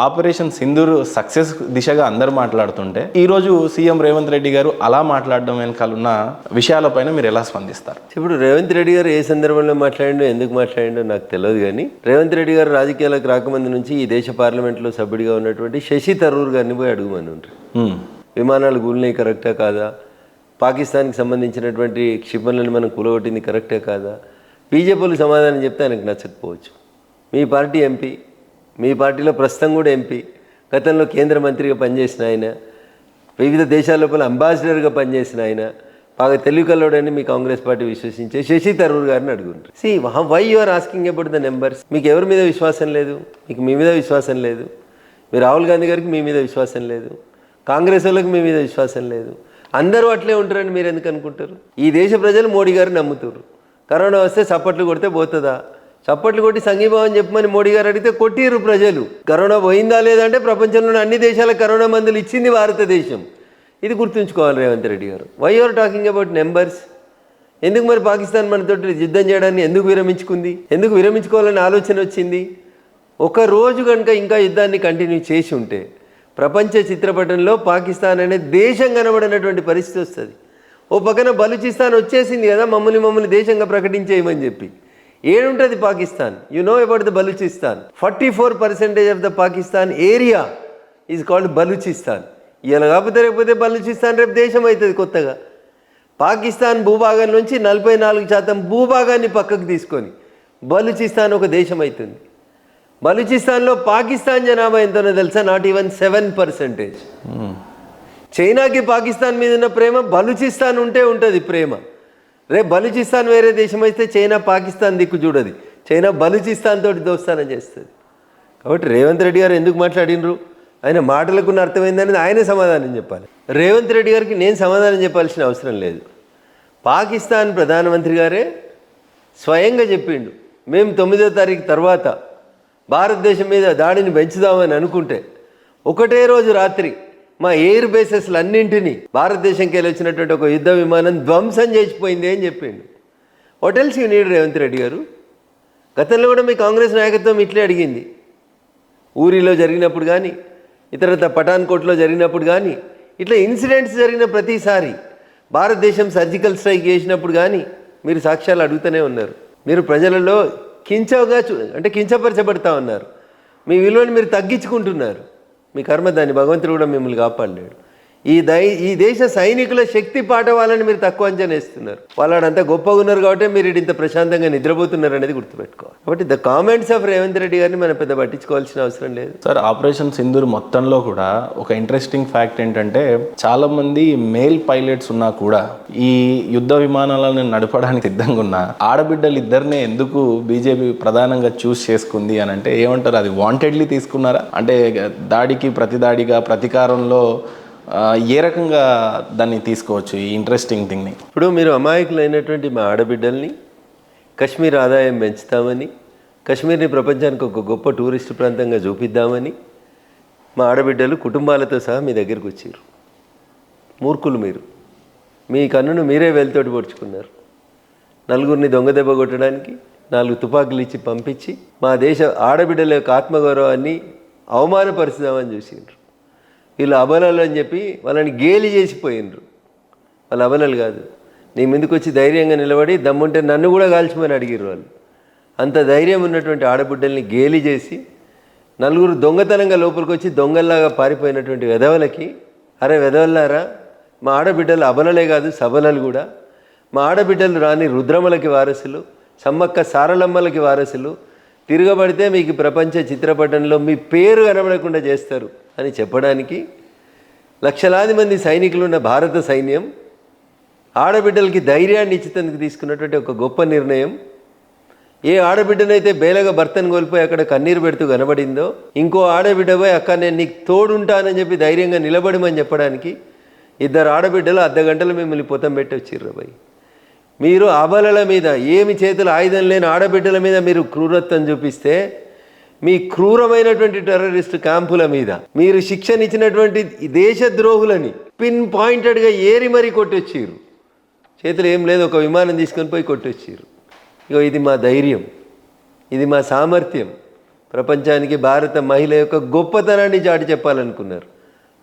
Operation Sindoor success దిశగా అందరూ మాట్లాడుతుంటే ఈరోజు సీఎం రేవంత్ రెడ్డి గారు అలా మాట్లాడడం వెనకాల ఉన్న విషయాలపైన మీరు ఎలా స్పందిస్తారు? ఇప్పుడు రేవంత్ రెడ్డి గారు ఏ సందర్భంలో మాట్లాడిండో ఎందుకు మాట్లాడిండో నాకు తెలియదు, కానీ రేవంత్ రెడ్డి గారు రాజకీయాలకు రాకముందు నుంచి ఈ దేశ పార్లమెంట్లో సభ్యుడిగా ఉన్నటువంటి శశి థరూర్ గారిని పోయి అడుగుమని ఉంటారు. విమానాలు కూలినాయి కరెక్టా కాదా, పాకిస్తాన్కి సంబంధించినటువంటి క్షిపణులను మనం కూలగొట్టింది కరెక్టే కాదా, బీజేపీలకు సమాధానం చెప్తే ఆయనకు నచ్చకపోవచ్చు. మీ పార్టీ ఎంపీ, మీ పార్టీలో ప్రస్తుతం కూడా ఎంపీ, గతంలో కేంద్ర మంత్రిగా పనిచేసిన ఆయన, వివిధ దేశాల లోపల అంబాసిడర్గా పనిచేసిన ఆయన, బాగా తెలివికల్లోడని మీ కాంగ్రెస్ పార్టీ విశ్వసించే శశి థరూర్ గారిని అడుగుంటారు. See why you are asking about the numbers? మీకు ఎవరి మీద విశ్వాసం లేదు? మీకు మీ మీద విశ్వాసం లేదు. మీ రాహుల్ గాంధీ గారికి మీ మీద విశ్వాసం లేదు, కాంగ్రెస్ వాళ్ళకి మీ మీద విశ్వాసం లేదు. అందరూ అట్లే ఉంటారని మీరు ఎందుకు అనుకుంటారు? ఈ దేశ ప్రజలు మోడీ గారిని నమ్ముతారు. కరోనా వస్తే చప్పట్లు కొడితే పోతుందా? చప్పట్లు కొట్టి సంఘీభావం చెప్పమని మోడీ గారు అడిగితే కొట్టిరు ప్రజలు. కరోనా పోయిందా లేదంటే ప్రపంచంలోని అన్ని దేశాలకు కరోనా మందులు ఇచ్చింది భారతదేశం. ఇది గుర్తుంచుకోవాలి రేవంత్ రెడ్డి గారు. Why are talking about numbers? ఎందుకు మరి పాకిస్తాన్ మనతో యుద్ధం చేయడాన్ని ఎందుకు విరమించుకుంది? ఎందుకు విరమించుకోవాలని ఆలోచన వచ్చింది? ఒక రోజు కనుక ఇంకా యుద్ధాన్ని కంటిన్యూ చేసి ఉంటే ప్రపంచ చిత్రపటంలో పాకిస్తాన్ అనే దేశం కనబడినటువంటి పరిస్థితి వస్తుంది. ఓ పక్కన బలూచిస్తాన్ వచ్చేసింది కదా, మమ్మల్ని దేశంగా ప్రకటించేయమని చెప్పి. ఏడుంటుంది Pakistan? You know about the Balochistan. 44% of the Pakistan area is called Balochistan. ఇలా కాకపోతే రేకపోతే బలూచిస్తాన్ రేపు దేశం అవుతుంది కొత్తగా. పాకిస్తాన్ భూభాగం నుంచి 44% భూభాగాన్ని పక్కకు తీసుకొని బలూచిస్తాన్ ఒక దేశం అవుతుంది. బలూచిస్తాన్లో పాకిస్తాన్ జనాభా ఎంతనో తెలుసా? Not even 7%. చైనాకి పాకిస్తాన్ మీద ఉన్న ప్రేమ బలూచిస్తాన్ ఉంటే ఉంటుంది ప్రేమ. రేపు బలూచిస్తాన్ వేరే దేశం అయితే చైనా పాకిస్తాన్ దిక్కు చూడదు, చైనా బలూచిస్తాన్ తోటి దోస్తానం చేస్తుంది. కాబట్టి రేవంత్ రెడ్డి గారు ఎందుకు మాట్లాడినరు, ఆయన మాటలకున్న అర్థమైందనేది ఆయన సమాధానం చెప్పాలి. రేవంత్ రెడ్డి గారికి నేను సమాధానం చెప్పాల్సిన అవసరం లేదు. పాకిస్తాన్ ప్రధానమంత్రి గారే స్వయంగా చెప్పిండు, మేము 9వ తారీఖు తర్వాత భారతదేశం మీద దాడిని పెంచుదామని అనుకుంటే ఒకటే రోజు రాత్రి మా ఎయిర్ బేసెస్లు అన్నింటినీ భారతదేశంకి వెళ్ళి వచ్చినటువంటి ఒక యుద్ధ విమానం ధ్వంసం చేసిపోయింది అని చెప్పిండు. What else you need Revanth Reddy గారు? గతంలో కూడా మీ కాంగ్రెస్ నాయకత్వం ఇట్లే అడిగింది. ఊరిలో జరిగినప్పుడు కానీ, ఇతరత పఠాన్కోట్లో జరిగినప్పుడు కానీ, ఇట్లా ఇన్సిడెంట్స్ జరిగిన ప్రతిసారి భారతదేశం సర్జికల్ స్ట్రైక్ చేసినప్పుడు కానీ మీరు సాక్ష్యాలు అడుగుతూనే ఉన్నారు. మీరు ప్రజలలో కించపరచబడతా ఉన్నారు. మీ విలువను మీరు తగ్గించుకుంటున్నారు. మీ కర్మ దాన్ని భగవంతుడు కూడా మిమ్మల్ని కాపాడలేడు. ఈ దేశ సైనికుల శక్తి పాట వాళ్ళని మీరు తక్కువ అంచనా వేస్తున్నారు. వాళ్ళంతా గొప్పగా ఉన్నారు కాబట్టి మీరు ఇంత ప్రశాంతంగా నిద్రపోతున్నారు అనేది గుర్తుపెట్టుకోవాలి. కాబట్టి the comments off Revanth Reddy గారిని మనం పెద్ద పట్టించుకోవాల్సిన అవసరం లేదు. సార్, ఆపరేషన్ సింధూర్ మొత్తంలో కూడా ఒక ఇంట్రెస్టింగ్ ఫ్యాక్ట్ ఏంటంటే చాలా మంది మేల్ పైలట్స్ ఉన్నా కూడా ఈ యుద్ధ విమానాలను నడపడానికి సిద్ధంగా ఉన్న ఆడబిడ్డలు ఇద్దరినే ఎందుకు బీజేపీ ప్రధానంగా చూస్ చేసుకుంది అని అంటే ఏమంటారు? అది వాంటెడ్లీ తీసుకున్నారా? అంటే దాడికి ప్రతిదాడిగా ప్రతీకారంలో ఏ రకంగా దాన్ని తీసుకోవచ్చు ఈ ఇంట్రెస్టింగ్ థింగ్ని? ఇప్పుడు మీరు అమాయకులైనటువంటి మా ఆడబిడ్డల్ని కశ్మీర్ ఆదాయం పెంచుతామని, కశ్మీర్ని ప్రపంచానికి ఒక గొప్ప టూరిస్టు ప్రాంతంగా చూపిద్దామని మా ఆడబిడ్డలు కుటుంబాలతో సహా మీ దగ్గరికి వచ్చారు. మూర్ఖులు మీరు. మీ కన్నును మీరే వేలితోటి పొడుచుకున్నారు. నలుగురిని దొంగ దెబ్బ కొట్టడానికి 4 తుపాకులు ఇచ్చి పంపించి మా దేశ ఆడబిడ్డల యొక్క ఆత్మగౌరవాన్ని అవమానపరుచుదామని చూసిండ్రు. వీళ్ళు అబలాలు అని చెప్పి వాళ్ళని గేలి చేసిపోయినరు. వాళ్ళు అబలాలు కాదు. నీ ముందుకు వచ్చి ధైర్యంగా నిలబడి దమ్ముంటే నన్ను కూడా కాల్చమని అడిగారు వాళ్ళు. అంత ధైర్యం ఉన్నటువంటి ఆడబిడ్డల్ని గేలి చేసి 4 దొంగతనంగా లోపలికి వచ్చి దొంగల్లాగా పారిపోయినటువంటి వెధవలకి, అరే వెధవల్లారా, మా ఆడబిడ్డలు అబలలే కాదు సబలలు కూడా. మా ఆడబిడ్డలు రాని రుద్రమలకి వారసులు, సమ్మక్క సారలమ్మలకి వారసులు. తిరగబడితే మీకు ప్రపంచ చిత్రపటంలో మీ పేరు కనబడకుండా చేస్తారు అని చెప్పడానికి లక్షలాది మంది సైనికులు ఉన్న భారత సైన్యం ఆడబిడ్డలకి ధైర్యాన్ని ఇచ్చేందుకు తీసుకున్నటువంటి ఒక గొప్ప నిర్ణయం. ఏ ఆడబిడ్డనైతే బేలగా భర్తను కోల్పోయి అక్కడ కన్నీరు పెడుతూ కనబడిందో, ఇంకో ఆడబిడ్డ పోయి అక్క నేను నీకు తోడుంటానని చెప్పి ధైర్యంగా నిలబడమని చెప్పడానికి 2 ఆడబిడ్డలు అర్ధగంటలు మిమ్మల్ని పొతం పెట్టి వచ్చిర్రు భయ్. మీరు అబలల మీద, ఏమి చేతులు ఆయుధం లేని ఆడబిడ్డల మీద మీరు క్రూరత్వం చూపిస్తే, మీ క్రూరమైనటువంటి టెర్రరిస్టు క్యాంపుల మీద మీరు శిక్షనిచ్చినటువంటి దేశద్రోహులని పిన్ పాయింటెడ్గా ఏరి మరీ కొట్టొచ్చిర్రు. చేతులు ఏం లేదు, ఒక విమానం తీసుకొని పోయి కొట్టొచ్చిర్రు. ఇగో ఇది మా ధైర్యం, ఇది మా సామర్థ్యం. ప్రపంచానికి భారత మహిళ యొక్క గొప్పతనాన్ని చాటి చెప్పాలనుకున్నారు.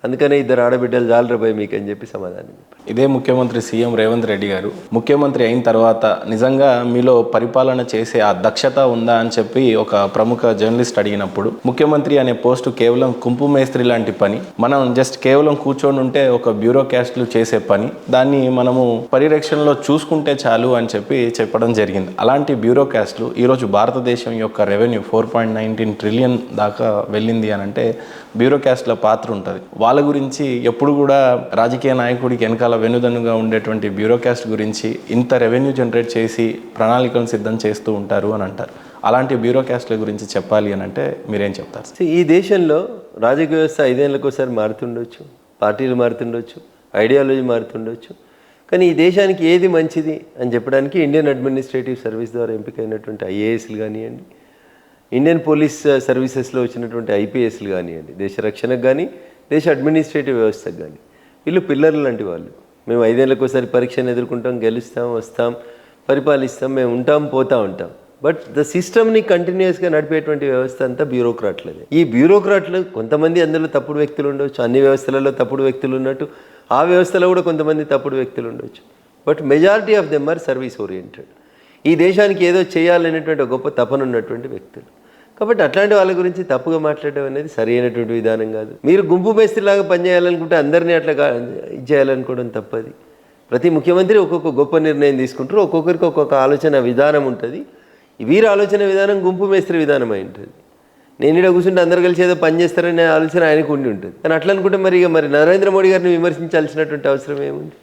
అందుకనే ఇద్దరు ఆడబిడ్డలు జాలరబాయి మీకు అని చెప్పి సమాధానం చెప్పారు. ఇదే ముఖ్యమంత్రి సీఎం రేవంత్ రెడ్డి గారు ముఖ్యమంత్రి అయిన తర్వాత నిజంగా మీలో పరిపాలన చేసే ఆ దక్షత ఉందా అని చెప్పి ఒక ప్రముఖ జర్నలిస్ట్ అడిగినప్పుడు, ముఖ్యమంత్రి అనే పోస్టు కేవలం కుంపు మేస్త్రి లాంటి పని, మనం జస్ట్ కేవలం కూర్చొని ఉంటే ఒక బ్యూరోక్రాస్ట్లు చేసే పని, దాన్ని మనము పరిరక్షణలో చూసుకుంటే చాలు అని చెప్పి చెప్పడం జరిగింది. అలాంటి బ్యూరోక్రాస్ట్లు ఈరోజు భారతదేశం యొక్క రెవెన్యూ 4.19 ట్రిలియన్ దాకా వెళ్ళింది అని అంటే బ్యూరోక్రాస్ట్ల పాత్ర ఉంటుంది. వాళ్ళ గురించి ఎప్పుడు కూడా రాజకీయ నాయకుడికి వెనకాల వెనుదన్నుగా ఉండేటువంటి బ్యూరోక్రాస్ట్ గురించి ఇంత రెవెన్యూ జనరేట్ చేసి ప్రణాళికలను సిద్ధం చేస్తూ ఉంటారు అని అంటారు. అలాంటి బ్యూరోక్రాస్ట్ల గురించి చెప్పాలి అని అంటే మీరేం చెప్తారు? ఈ దేశంలో రాజకీయ వ్యవస్థ 5 ఏళ్ళకి ఒకసారి మారుతుండొచ్చు, పార్టీలు మారుతుండొచ్చు, ఐడియాలజీ మారుతుండొచ్చు. కానీ ఈ దేశానికి ఏది మంచిది అని చెప్పడానికి ఇండియన్ అడ్మినిస్ట్రేటివ్ సర్వీస్ ద్వారా ఎంపికైనటువంటి ఐఏఎస్లు కానివ్వండి, ఇండియన్ పోలీస్ సర్వీసెస్లో వచ్చినటువంటి ఐపీఎస్లు కానివ్వండి, దేశ రక్షణకు కానీ దేశ అడ్మినిస్ట్రేటివ్ వ్యవస్థకు కానీ వీళ్ళు పిల్లర్లు లాంటి వాళ్ళు. మేము 5 ఏళ్ళకి ఒకసారి పరీక్షను ఎదుర్కొంటాం, గెలుస్తాం, వస్తాం, పరిపాలిస్తాం, మేము ఉంటాం, పోతూ ఉంటాం. బట్ ద సిస్టమ్ని కంటిన్యూస్గా నడిపేటువంటి వ్యవస్థ అంతా బ్యూరోక్రాట్లదే. ఈ బ్యూరోక్రాట్లు కొంతమంది అందులో తప్పుడు వ్యక్తులు ఉండవచ్చు, అన్ని వ్యవస్థలలో తప్పుడు వ్యక్తులు ఉన్నట్టు ఆ వ్యవస్థలో కూడా కొంతమంది తప్పుడు వ్యక్తులు ఉండవచ్చు. But majority of them or service oriented. ఈ దేశానికి ఏదో చేయాలనేటువంటి ఒక గొప్ప తపన ఉన్నటువంటి వ్యక్తులు. కాబట్టి అట్లాంటి వాళ్ళ గురించి తప్పుగా మాట్లాడడం అనేది సరైనటువంటి విధానం కాదు. మీరు గుంపు మేస్త్రిలాగా పనిచేయాలనుకుంటే అందరినీ అట్లా చేయాలనుకోవడం తప్పది. ప్రతి ముఖ్యమంత్రి ఒక్కొక్క గొప్ప నిర్ణయం తీసుకుంటారు, ఒక్కొక్కరికి ఒక్కొక్క ఆలోచన విధానం ఉంటుంది. వీరి ఆలోచన విధానం గుంపు మేస్త్రి విధానం అయి ఉంటుంది. నేను ఇక్కడ కూర్చుంటే అందరు కలిసి ఏదో పని చేస్తారనే ఆలోచన ఆయనకు ఉండి ఉంటుంది. కానీ అట్లా అనుకుంటే మరి నరేంద్ర మోడీ గారిని విమర్శించాల్సినటువంటి అవసరం ఏముంది?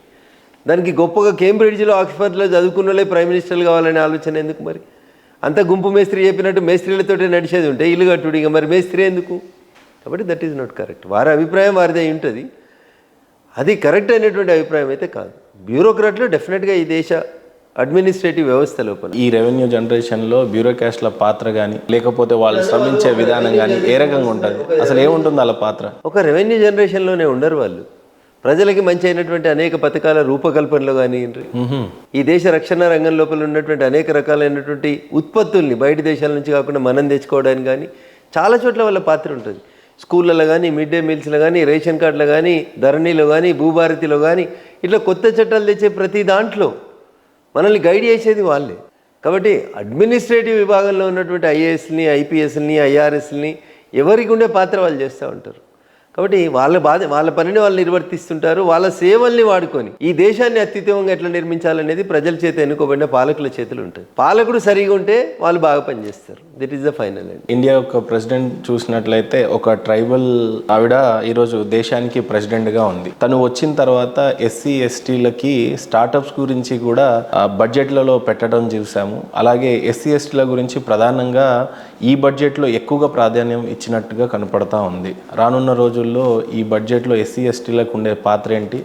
దానికి గొప్పగా కేంబ్రిడ్జ్లో, ఆక్స్ఫర్డ్లో చదువుకున్న వాళ్ళే ప్రైమ్ మినిస్టర్లు కావాలనే ఆలోచన ఎందుకు? మరి అంత గుంపు మేస్త్రి చెప్పినట్టు మేస్త్రీలతోటే నడిచేది ఉంటే ఇల్లు కట్టుడు, ఇక మరి మేస్త్రి ఎందుకు? కాబట్టి దట్ ఈజ్ నాట్ కరెక్ట్. వారి అభిప్రాయం వారిదే ఉంటుంది, అది కరెక్ట్ అయినటువంటి అభిప్రాయం అయితే కాదు. బ్యూరోక్రాట్లు డెఫినెట్గా ఈ దేశ అడ్మినిస్ట్రేటివ్ వ్యవస్థ లోపల ఈ రెవెన్యూ జనరేషన్లో బ్యూరోక్రాస్ట్ల పాత్ర కానీ లేకపోతే వాళ్ళు శ్రమించే విధానం కానీ ఏ రకంగా ఉంటుంది? అసలు ఏముంటుంది వాళ్ళ పాత్ర? ఒక రెవెన్యూ జనరేషన్లోనే ఉండరు వాళ్ళు. ప్రజలకి మంచి అయినటువంటి అనేక పథకాల రూపకల్పనలో కానీ, ఈ దేశ రక్షణ రంగం లోపల ఉన్నటువంటి అనేక రకాలైనటువంటి ఉత్పత్తుల్ని బయట దేశాల నుంచి కాకుండా మనం తెచ్చుకోవడానికి కానీ చాలా చోట్ల వాళ్ళ పాత్ర ఉంటుంది. స్కూళ్ళలో కానీ, మిడ్ డే మీల్స్లో కానీ, రేషన్ కార్డులో కానీ, ధరణిలో కానీ, భూభారతిలో కానీ ఇట్లా కొత్త చట్టాలు తెచ్చే ప్రతి దాంట్లో మనల్ని గైడ్ చేసేది వాళ్ళే. కాబట్టి అడ్మినిస్ట్రేటివ్ విభాగంలో ఉన్నటువంటి ఐఏఎస్ని, ఐపీఎస్ని, ఐఆర్ఎస్ని ఎవరికి ఉండే పాత్ర వాళ్ళు చేస్తూ ఉంటారు. కాబట్టి వాళ్ళ పనిని వాళ్ళు నిర్వర్తిస్తుంటారు. వాళ్ళ సేవల్ని వాడుకొని ఈ దేశాన్ని అత్యుత్తమంగా ఎట్లా నిర్మించాలనేది ప్రజల చేత ఎన్నుకోబడిన పాలకుల చేతులు ఉంటుంది. పాలకుడు సరిగా ఉంటే వాళ్ళు బాగా పనిచేస్తారు. That is the final end. India యొక్క ప్రెసిడెంట్ చూసినట్లయితే ఒక ట్రైబల్ ఆవిడ ఈరోజు దేశానికి ప్రెసిడెంట్గా ఉంది. తను వచ్చిన తర్వాత ఎస్సీ ఎస్టీలకి స్టార్టప్స్ గురించి కూడా బడ్జెట్లలో పెట్టడం చూసాము. అలాగే ఎస్సీ ఎస్టీల గురించి ప్రధానంగా ఈ బడ్జెట్లో ఎక్కువగా ప్రాధాన్యం ఇచ్చినట్టుగా కనపడతా ఉంది. రానున్న రోజుల్లో ఈ బడ్జెట్లో ఎస్సీ ఎస్టీలకు ఉండే పాత్ర ఏంటి,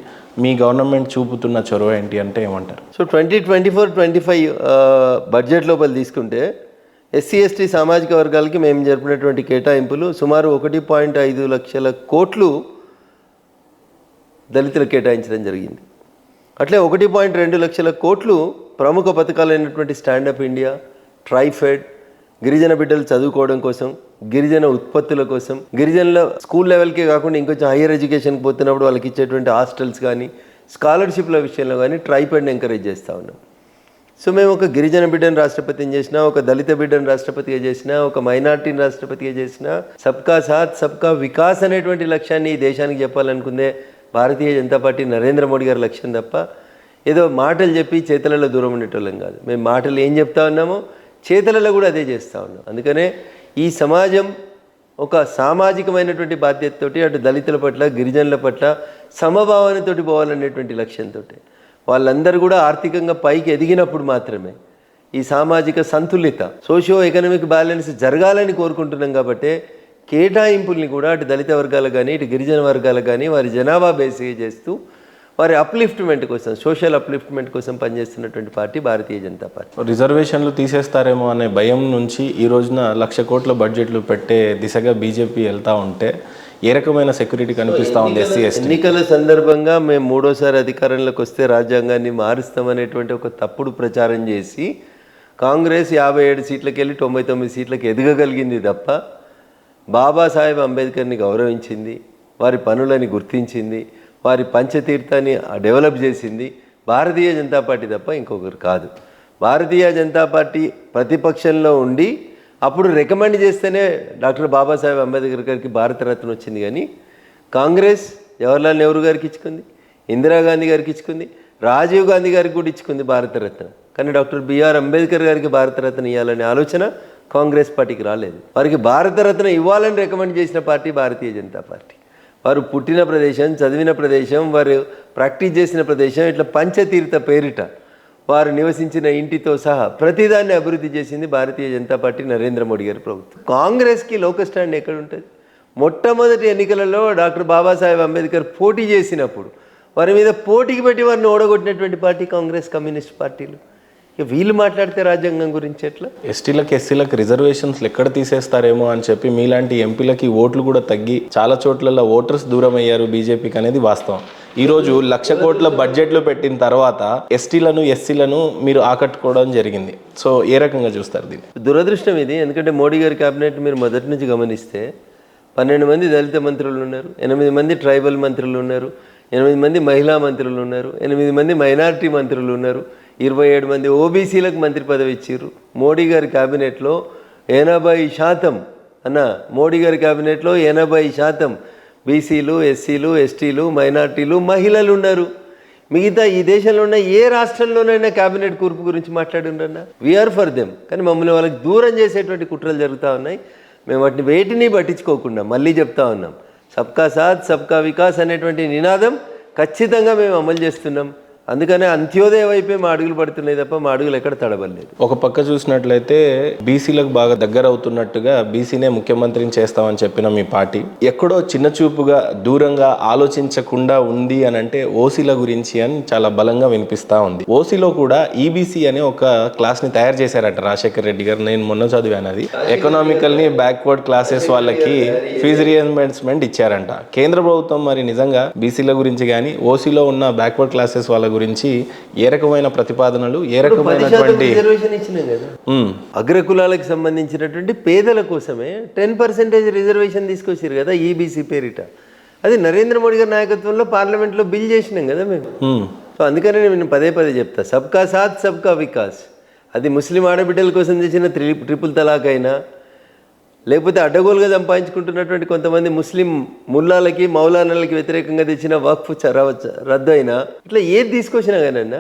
మీ గవర్నమెంట్ చూపుతున్న చొరవ ఏంటి అంటే ఏమంటారు? సో 2024-25 బడ్జెట్ లోపల తీసుకుంటే ఎస్సీ ఎస్టీ సామాజిక వర్గాలకి మేము జరిపినటువంటి కేటాయింపులు సుమారు 1.5 లక్షల కోట్లు దళితులకు కేటాయించడం జరిగింది. అట్లే 1.2 లక్షల కోట్లు ప్రముఖ పథకాలైనటువంటి స్టాండప్ ఇండియా, ట్రైఫెడ్, గిరిజన బిడ్డలు చదువుకోవడం కోసం, గిరిజన ఉత్పత్తుల కోసం, గిరిజనుల స్కూల్ లెవెల్కే కాకుండా ఇంకొంచెం హయ్యర్ ఎడ్యుకేషన్కి పోతున్నప్పుడు వాళ్ళకి ఇచ్చేటువంటి హాస్టల్స్ కానీ, స్కాలర్షిప్ల విషయంలో కానీ ట్రైఫెడ్ని ఎంకరేజ్ చేస్తూ ఉన్నాం. సో మేము ఒక గిరిజన బిడ్డను రాష్ట్రపతిని చేసినా, ఒక దళిత బిడ్డను రాష్ట్రపతిగా చేసినా, ఒక మైనార్టీని రాష్ట్రపతిగా చేసినా, సబ్కా సాత్ సబ్కా వికాస్ అనేటువంటి లక్ష్యాన్ని ఈ దేశానికి చెప్పాలనుకుందే భారతీయ జనతా పార్టీ నరేంద్ర మోడీ గారి లక్ష్యం తప్ప ఏదో మాటలు చెప్పి చేతులలో దూరం ఉండేటోళ్ళం కాదు. మేము మాటలు ఏం చెప్తా ఉన్నామో చేతులలో కూడా అదే చేస్తూ ఉన్నాం. అందుకనే ఈ సమాజం ఒక సామాజికమైనటువంటి బాధ్యతతోటి అటు దళితుల పట్ల, గిరిజనుల పట్ల సమభావనతోటి పోవాలనేటువంటి లక్ష్యంతో వాళ్ళందరూ కూడా ఆర్థికంగా పైకి ఎదిగినప్పుడు మాత్రమే ఈ సామాజిక సంతులిత, సోషియో ఎకనామిక్ బ్యాలెన్స్ జరగాలని కోరుకుంటున్నాం. కాబట్టి కేటాయింపుల్ని కూడా అటు దళిత వర్గాలకు కానీ, ఇటు గిరిజన వర్గాలకు కానీ వారి జనాభా బేసిస్ చేస్తూ వారి అప్లిఫ్ట్మెంట్ కోసం, సోషల్ అప్లిఫ్ట్మెంట్ కోసం పనిచేస్తున్నటువంటి పార్టీ భారతీయ జనతా పార్టీ. రిజర్వేషన్లు తీసేస్తారేమో అనే భయం నుంచి ఈ రోజున 1,00,000 కోట్ల బడ్జెట్లు పెట్టే దిశగా బీజేపీ వెళ్తూ ఉంటే ఏ రకమైన సెక్యూరిటీ కనిపిస్తూ ఉంది? ఎన్నికల సందర్భంగా మేము 3వ సారి అధికారంలోకి వస్తే రాజ్యాంగాన్ని మారుస్తామనేటువంటి ఒక తప్పుడు ప్రచారం చేసి కాంగ్రెస్ 57 సీట్లకి వెళ్ళి 99 సీట్లకు ఎదగగలిగింది తప్ప బాబాసాహెబ్ అంబేద్కర్ని గౌరవించింది, వారి పనులని గుర్తించింది, వారి పంచతీర్థాన్ని డెవలప్ చేసింది భారతీయ జనతా పార్టీ తప్ప ఇంకొకరు కాదు. భారతీయ జనతా పార్టీ ప్రతిపక్షంలో ఉండి అప్పుడు రికమెండ్ చేస్తేనే డాక్టర్ బాబాసాహెబ్ అంబేద్కర్ గారికి భారతరత్న వచ్చింది. కానీ కాంగ్రెస్ జవహర్లాల్ నెహ్రూ గారికి ఇచ్చుకుంది, ఇందిరాగాంధీ గారికి ఇచ్చుకుంది, రాజీవ్ గాంధీ గారికి కూడా ఇచ్చుకుంది భారతరత్న. కానీ డాక్టర్ బిఆర్ అంబేద్కర్ గారికి భారతరత్న ఇవ్వాలనే ఆలోచన కాంగ్రెస్ పార్టీకి రాలేదు. వారికి భారతరత్న ఇవ్వాలని రికమెండ్ చేసిన పార్టీ భారతీయ జనతా పార్టీ. వారు పుట్టిన ప్రదేశం, చదివిన ప్రదేశం, వారు ప్రాక్టీస్ చేసిన ప్రదేశం, ఇట్లా పంచతీర్థ పేరిట వారు నివసించిన ఇంటితో సహా ప్రతిదాన్ని అభివృద్ధి చేసింది భారతీయ జనతా పార్టీ, నరేంద్ర మోడీ గారి ప్రభుత్వం. కాంగ్రెస్కి లోకల్ స్టాండ్ ఎక్కడ ఉంటుంది? మొట్టమొదటి ఎన్నికలలో డాక్టర్ బాబాసాహెబ్ అంబేద్కర్ పోటీ చేసినప్పుడు వారి మీద పోటీకి పెట్టి వారిని ఓడగొట్టినటువంటి పార్టీ కాంగ్రెస్, కమ్యూనిస్ట్ పార్టీలు. ఇక వీళ్ళు మాట్లాడితే రాజ్యాంగం గురించి ఎట్లా? ఎస్సీలకు రిజర్వేషన్స్లు ఎక్కడ తీసేస్తారేమో అని చెప్పి మీలాంటి ఎంపీలకి ఓట్లు కూడా తగ్గి చాలా చోట్లలో ఓటర్స్ దూరం అయ్యారు బీజేపీకి అనేది వాస్తవం. ఈరోజు 1,00,000 కోట్ల బడ్జెట్లు పెట్టిన తర్వాత ఎస్సీలను మీరు ఆకట్టుకోవడం జరిగింది. సో ఏ రకంగా చూస్తారు దీన్ని? దురదృష్టం ఇది. ఎందుకంటే మోడీ గారి క్యాబినెట్ మీరు మొదటి నుంచి గమనిస్తే 12 మంది దళిత మంత్రులు ఉన్నారు, 8 మంది ట్రైబల్ మంత్రులు ఉన్నారు, 8 మంది మహిళా మంత్రులు ఉన్నారు, 8 మంది మైనారిటీ మంత్రులు ఉన్నారు, 27 మంది ఓబీసీలకు మంత్రి పదవి ఇచ్చారు. మోడీ గారి క్యాబినెట్లో 80% మోడీ గారి క్యాబినెట్లో 80% బీసీలు, ఎస్సీలు, ఎస్టీలు, మైనార్టీలు, మహిళలు ఉన్నారు. మిగతా ఈ దేశంలో ఉన్న ఏ రాష్ట్రంలోనైనా క్యాబినెట్ కూర్పు గురించి మాట్లాడిండ్రన్నా? We are for them. కానీ మమ్మల్ని వాళ్ళకి దూరం చేసేటువంటి కుట్రలు జరుగుతూ ఉన్నాయి. మేము వాటిని వేటిని పట్టించుకోకుండా మళ్ళీ చెప్తా ఉన్నాం, సబ్కా సాత్ సబ్కా వికాస్ అనేటువంటి నినాదం ఖచ్చితంగా మేము అమలు చేస్తున్నాం. అందుకనే అంత్యోదయ వైపే మా అడుగులు పడుతున్నాయి తప్ప మా అడుగులు ఎక్కడ తడబడలేదు. ఒక పక్క చూసినట్లయితే బీసీలకు బాగా దగ్గర అవుతున్నట్టుగా బీసీనే ముఖ్యమంత్రిని చేస్తామని చెప్పిన మీ పార్టీ ఎక్కడో చిన్న చూపుగా దూరంగా ఆలోచించకుండా ఉంది అని అంటే ఓసీల గురించి అని చాలా బలంగా వినిపిస్తూ ఉంది. ఓసీలో కూడా ఈబీసీ అనే ఒక క్లాస్ని తయారు చేశారట రాజశేఖర్ రెడ్డి గారు. నేను మొన్న చదివాను అది. ఎకనామికల్ని బ్యాక్వర్డ్ క్లాసెస్ వాళ్ళకి ఫీజు రియంబర్స్మెంట్ ఇచ్చారంట కేంద్ర ప్రభుత్వం. మరి నిజంగా బీసీల గురించి కానీ ఓసీలో ఉన్న బ్యాక్వర్డ్ క్లాసెస్ వాళ్ళ గురించి ఏ రకమైన ప్రతిపాదనలు, ఏ రకమైనటువంటి రిజర్వేషన్ ఇచ్చినాం కదా, అగ్రకులాలకు సంబంధించినటువంటి పేదల కోసమే 10% రిజర్వేషన్ తీసుకొచ్చారు కదా ఈబీసీ పేరిట. అది నరేంద్ర మోడీ గారి నాయకత్వంలో పార్లమెంట్లో బిల్ చేసినాం కదా మేము. సో అందుకనే నేను పదే చెప్తా, సబ్కా సాత్ సబ్కా వికాస్. అది ముస్లిం ఆడబిడ్డల కోసం తెచ్చిన ట్రిపుల్ తలాక్ అయినా, లేకపోతే అడ్డగోలుగా సంపాదించుకుంటున్నటువంటి కొంతమంది ముస్లిం ముల్లాలకి, మౌలానాలకి వ్యతిరేకంగా తెచ్చిన వక్ఫ్ రద్దు అయినా, ఇట్లా ఏది తీసుకొచ్చినా కానీ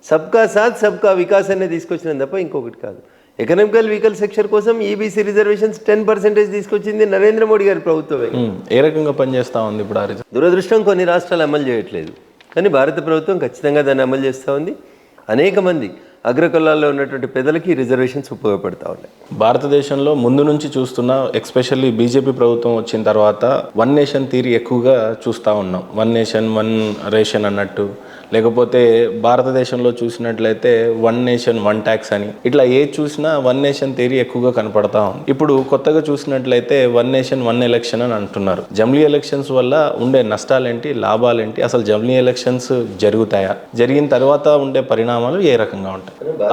సబ్కా సాత్ సబ్కా వికాస్ అనేది తీసుకొచ్చినా తప్ప ఇంకొకటి కాదు. ఎకనామికల్ వీకల్ సెక్షన్ కోసం ఈబీసీ రిజర్వేషన్స్ 10% తీసుకొచ్చింది నరేంద్ర మోడీ గారి ప్రభుత్వమే. ఏ రకంగా పనిచేస్తూ ఉంది ఇప్పుడు? దురదృష్టం కొన్ని రాష్ట్రాలు అమలు చేయట్లేదు, కానీ భారత ప్రభుత్వం ఖచ్చితంగా దాన్ని అమలు చేస్తూ ఉంది. అనేక మంది అగ్రకులాల్లో ఉన్నటువంటి పేదలకి రిజర్వేషన్స్ ఉపయోగపడతా ఉన్నాయి. భారతదేశంలో ముందు నుంచి చూస్తున్నా, ఎక్స్పెషల్లీ బీజేపీ ప్రభుత్వం వచ్చిన తర్వాత 1 నేషన్ థియరీ ఎక్కువగా చూస్తూ ఉన్నాం. 1 నేషన్ 1 రేషన్ అన్నట్టు, లేకపోతే భారతదేశంలో చూసినట్లయితే 1 నేషన్ 1 ట్యాక్స్ అని, ఇట్లా ఏది చూసినా 1 నేషన్ థియరీ ఎక్కువగా కనపడతా ఉంది. ఇప్పుడు కొత్తగా చూసినట్లయితే 1 నేషన్ 1 ఎలక్షన్ అని అంటున్నారు. జమిలీ ఎలక్షన్స్ వల్ల ఉండే నష్టాలేంటి, లాభాలేంటి, అసలు జమిలీ ఎలక్షన్స్ జరుగుతాయా, జరిగిన తర్వాత ఉండే పరిణామాలు ఏ రకంగా ఉంటాయి,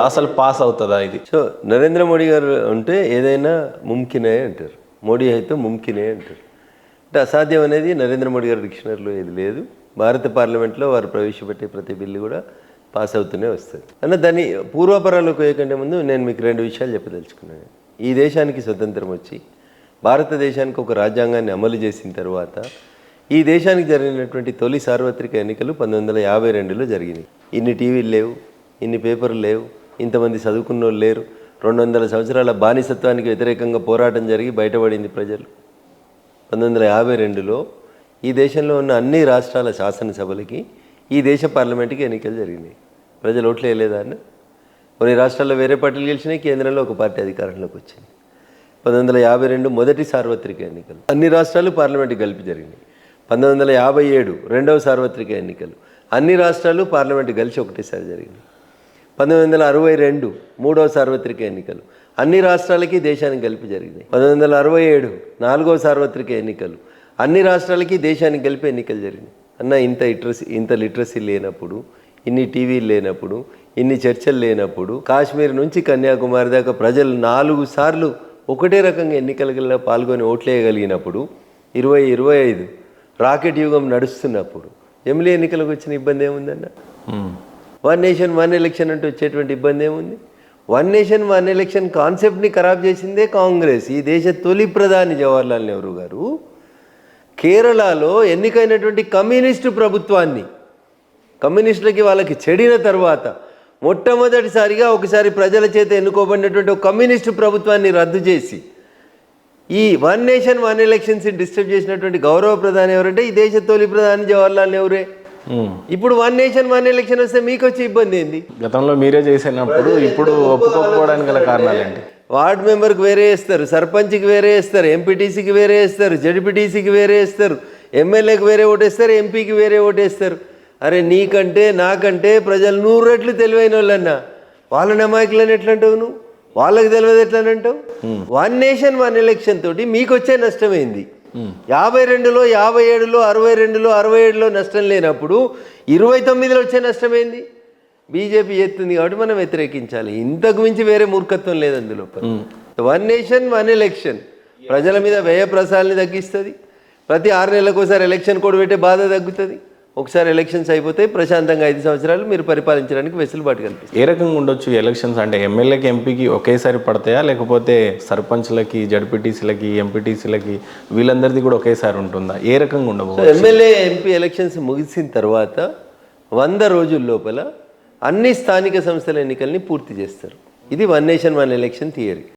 అసలు పాస్ అవుతుందా ఇది? సో నరేంద్ర మోడీ గారు ఉంటే ఏదైనా ముమ్కినే అంటారు, మోడీ అయితే ముమ్కినే అంటారు. అంటే అసాధ్యం అనేది నరేంద్ర మోడీ గారి డిక్షనరీలో ఏది లేదు. భారత పార్లమెంట్లో వారు ప్రవేశపెట్టే ప్రతి బిల్లు కూడా పాస్ అవుతూనే వస్తుంది. దాన్ని పూర్వాపరాలకు వేయకంటే ముందు నేను మీకు 2 విషయాలు చెప్పదలుచుకున్నాను. ఈ దేశానికి స్వతంత్రం వచ్చి భారతదేశానికి ఒక రాజ్యాంగాన్ని అమలు చేసిన తర్వాత ఈ దేశానికి జరిగినటువంటి తొలి సార్వత్రిక ఎన్నికలు 1952లో జరిగినాయి. ఇన్ని టీవీలు లేవు, ఇన్ని పేపర్లు లేవు, ఇంతమంది చదువుకున్న వాళ్ళు లేరు. 200 సంవత్సరాల బానిసత్వానికి వ్యతిరేకంగా పోరాటం జరిగి బయటపడింది ప్రజలు. 1952లో ఈ దేశంలో ఉన్న అన్ని రాష్ట్రాల శాసనసభలకి ఈ దేశ పార్లమెంట్కి ఎన్నికలు జరిగినాయి. ప్రజలు ఓట్లు వేయలేదా అన్న? కొన్ని రాష్ట్రాల్లో వేరే పార్టీలు గెలిచినాయి, కేంద్రంలో ఒక పార్టీ అధికారంలోకి వచ్చింది. 1952 మొదటి సార్వత్రిక ఎన్నికలు, అన్ని రాష్ట్రాలు పార్లమెంట్కి కలిపి జరిగినాయి. 1957 రెండవ సార్వత్రిక ఎన్నికలు, అన్ని రాష్ట్రాలు పార్లమెంట్ కలిసి ఒకటేసారి జరిగినాయి. 1962 మూడవ సార్వత్రిక ఎన్నికలు, అన్ని రాష్ట్రాలకి దేశానికి కలిపి జరిగినాయి. 1967 నాలుగవ సార్వత్రిక ఎన్నికలు, అన్ని రాష్ట్రాలకి దేశానికి కలిపి ఎన్నికలు జరిగినాయి. అన్న ఇంత లిటరసీ లేనప్పుడు, ఇన్ని టీవీలు లేనప్పుడు, ఇన్ని చర్చలు లేనప్పుడు, కాశ్మీర్ నుంచి కన్యాకుమారి దాకా ప్రజలు 4 సార్లు ఒకటే రకంగా ఎన్నికలలో పాల్గొని ఓట్లేయగలిగినప్పుడు 2025 రాకెట్ యుగం నడుస్తున్నప్పుడు ఎమ్మెల్యే ఎన్నికలకు వచ్చిన ఇబ్బంది ఏముందన్న? వన్ నేషన్ వన్ ఎలక్షన్ అంటూ వచ్చేటువంటి ఇబ్బంది ఏముంది? వన్ నేషన్ వన్ ఎలక్షన్ కాన్సెప్ట్ని ఖరాబ్ చేసిందే కాంగ్రెస్. ఈ దేశ తొలి ప్రధాని జవహర్లాల్ నెహ్రూ గారు కేరళలో ఎన్నికైనటువంటి కమ్యూనిస్టు ప్రభుత్వాన్ని, కమ్యూనిస్టులకి వాళ్ళకి చెడిన తర్వాత మొట్టమొదటిసారిగా ఒకసారి ప్రజల చేత ఎన్నుకోబడినటువంటి ఒక కమ్యూనిస్టు ప్రభుత్వాన్ని రద్దు చేసి ఈ one nation one elections disturb చేసినటువంటి గౌరవ ప్రధాని ఎవరంటే ఈ దేశ తొలి ప్రధాని జవహర్లాల్ నెహ్రూరే. ఇప్పుడు వన్ నేషన్ వన్ ఎలక్షన్ వస్తే మీకు వచ్చే ఇబ్బంది ఏంది? గతంలో మీరే చేసినప్పుడు ఇప్పుడు ఒప్పుకోకపోవడానికి గల కారణాలేంటి? వార్డ్ మెంబర్కి వేరే వేస్తారు, సర్పంచ్కి వేరే వేస్తారు, ఎంపీటీసీకి వేరే వేస్తారు, జడ్పీటీసీకి వేరే వేస్తారు, ఎమ్మెల్యేకి వేరే ఓటేస్తారు, ఎంపీకి వేరే ఓటేస్తారు. అరే నీకంటే నాకంటే ప్రజలు 100 రెట్లు తెలివైన వాళ్ళన్నా వాళ్ళ అమాయకులని ఎట్లా అంటావు నువ్వు? వాళ్ళకి తెలియదు ఎట్లా అంటావు? వన్ నేషన్ వన్ ఎలక్షన్ తోటి మీకు వచ్చే నష్టమైంది 52లో 57లో 62లో 67లో నష్టం లేనప్పుడు 29లో వచ్చే నష్టమైంది. బీజేపీ ఎత్తుంది కాబట్టి మనం వ్యతిరేకించాలి. ఇంతకు మించి వేరే మూర్ఖత్వం లేదు అందులో. వన్ నేషన్ వన్ ఎలక్షన్ ప్రజల మీద వ్యయ ప్రసారాన్ని తగ్గిస్తుంది. ప్రతి 6 నెలలకు ఒకసారి ఎలక్షన్ కోడ్ పెట్టే బాధ తగ్గుతుంది. ఒకసారి ఎలక్షన్స్ అయిపోతాయి, ప్రశాంతంగా 5 సంవత్సరాలు మీరు పరిపాలించడానికి వెసులుబాటు కల్పిస్తుంది. ఏ రకంగా ఉండొచ్చు ఎలక్షన్స్ అంటే? ఎమ్మెల్యేకి ఎంపీకి ఒకేసారి పడతాయా, లేకపోతే సర్పంచ్లకి జడ్పీటీసీలకి ఎంపీటీసీలకి వీళ్ళందరిది కూడా ఒకేసారి ఉంటుందా? ఏ రకంగా ఉండబోతుంది? ఎమ్మెల్యే ఎంపీ ఎలక్షన్స్ ముగిసిన తర్వాత 100 రోజుల లోపల అన్ని స్థానిక సంస్థల ఎన్నికల్ని పూర్తి చేస్తారు. ఇది one nation one election theory.